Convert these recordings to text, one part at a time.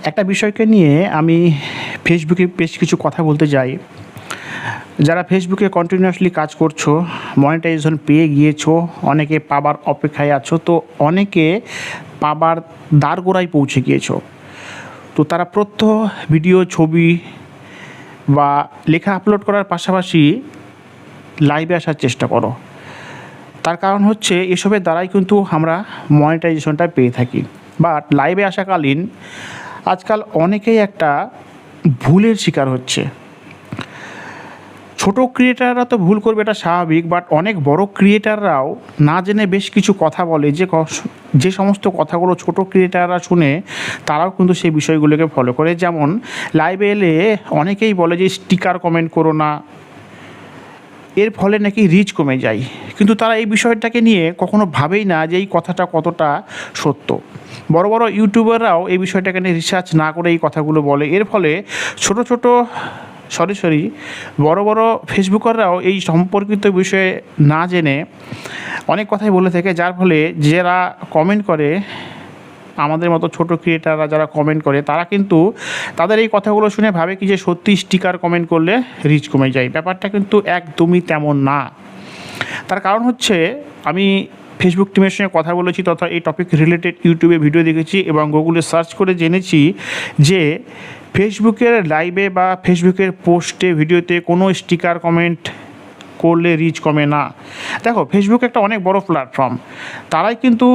একটা বিষয়কে নিয়ে আমি ফেসবুকে বেশ কিছু কথা বলতে যাই। যারা ফেসবুকে কন্টিনিউয়াসলি কাজ করছো, মনিটাইজেশন পেয়ে গিয়েছো, অনেকে পাবার অপেক্ষায় আছো, তো অনেকে পাবার দ্বারগোড়ায় পৌঁছে গিয়েছো। তো তারা প্রত্যহ ভিডিও, ছবি বা লেখা আপলোড করার পাশাপাশি লাইভে আসার চেষ্টা করো। তার কারণ হচ্ছে এসবের দ্বারাই কিন্তু আমরা মনিটাইজেশনটা পেয়ে থাকি। বাট লাইভে আসাকালীন আজকাল অনেকেই একটা ভুলের শিকার হচ্ছে। ছোট ক্রিয়েটাররা তো ভুল করবে, এটা স্বাভাবিক, বাট অনেক বড় ক্রিয়েটাররাও না জেনে বেশ কিছু কথা বলে, যে সমস্ত কথাগুলো ছোট ক্রিয়েটাররা শুনে তারাও কিন্তু সেই বিষয়গুলোকে ফলো করে। যেমন লাইভে এলে অনেকেই বলে যে স্টিকার কমেন্ট করো না, এর ফলে নাকি রিচ কমে যায়, কিন্তু তারা এই বিষয়টাকে নিয়ে কখনো ভাবেই না যে এই কথাটা কতটা সত্য। বড় বড় ইউটিউবাররাও এই বিষয়টাকে নিয়ে রিসার্চ না করে এই কথাগুলো বলে। এর ফলে ছোট ছোট বড় বড় ফেসবুকাররাও এই সম্পর্কিত বিষয়ে না জেনে অনেক কথাই বলে থাকে, যার ফলে যারা কমেন্ট করে, আমাদের মতো ছোট ক্রিয়েটাররা যারা কমেন্ট করে, তারা কিন্তু তাদের এই কথাগুলো শুনে ভাবে কি যে সত্যি স্টিকার কমেন্ট করলে রিচ কমে যায়। ব্যাপারটা কিন্তু একদমই তেমন না। তার কারণ হচ্ছে, আমি ফেসবুক টিমের সঙ্গে কথা বলেছি তথা এই টপিক রিলেটেড ইউটিউবে ভিডিও দেখেছি এবং গুগলে সার্চ করে জেনেছি যে ফেসবুকের লাইভে বা ফেসবুকের পোস্টে, ভিডিওতে কোনো স্টিকার কমেন্ট করলে রিচ কমে না। দেখো, ফেসবুক একটা অনেক বড় প্ল্যাটফর্ম, তারাই কিন্তু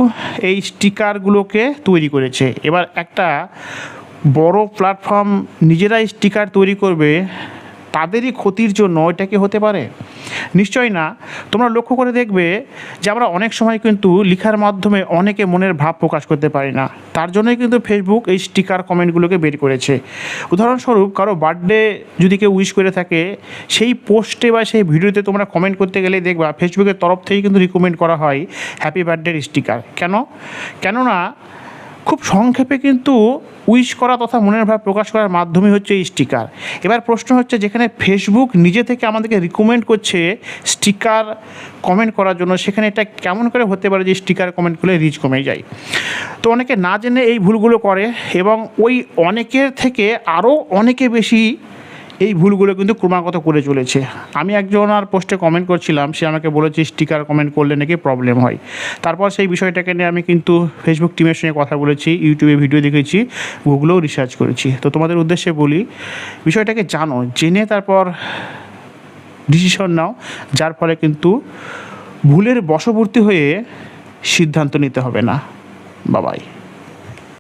এই স্টিকারগুলোকে তৈরি করেছে। এবার একটা বড় প্ল্যাটফর্ম নিজেরাই স্টিকার তৈরি করবে, তাদেরই ক্ষতির জন্য এটা কি হতে পারে? নিশ্চয়ই না। তোমরা লক্ষ্য করে দেখবে যে আমরা অনেক সময় কিন্তু লেখার মাধ্যমে অনেকে মনের ভাব প্রকাশ করতে পারি না, তার জন্যই কিন্তু ফেসবুক এই স্টিকার কমেন্টগুলোকে বের করেছে। উদাহরণস্বরূপ, কারো বার্থডে যদি কেউ উইশ করে থাকে, সেই পোস্টে বা সেই ভিডিওতে তোমরা কমেন্ট করতে গেলে দেখবা ফেসবুকের তরফ থেকেই কিন্তু রিকমেন্ড করা হয় হ্যাপি বার্থডের স্টিকার। কেননা খুব সংক্ষেপে কিন্তু উইশ করা তথা মনের ভাব প্রকাশ করার মাধ্যমই হচ্ছে এই স্টিকার। এবার প্রশ্ন হচ্ছে, যেখানে ফেসবুক নিজে থেকে আমাদেরকে রিকমেন্ড করছে স্টিকার কমেন্ট করার জন্য, সেখানে এটা কেমন করে হতে পারে যে স্টিকার কমেন্ট করলে রিচ কমে যায়? তো অনেকে না জেনে এই ভুলগুলো করে এবং ওই অনেকের থেকে আরও অনেকে বেশি এই ভুলগুলো কিন্তু ক্রমাগত করে চলেছে। আমি একজনের পোস্টে কমেন্ট করছিলাম, সে আমাকে বলেছে স্টিকার কমেন্ট করলে নাকি প্রবলেম হয়। তারপর সেই বিষয়টাকে নিয়ে আমি কিন্তু ফেসবুক টিমের সঙ্গে কথা বলেছি, ইউটিউবে ভিডিও দেখেছি, গুগলেও রিসার্চ করেছি। তো তোমাদের উদ্দেশ্যে বলি, বিষয়টাকে জানো, জেনে তারপর ডিসিশন নাও, যার ফলে কিন্তু ভুলের বশবর্তী হয়ে সিদ্ধান্ত নিতে হবে না। বাবাই।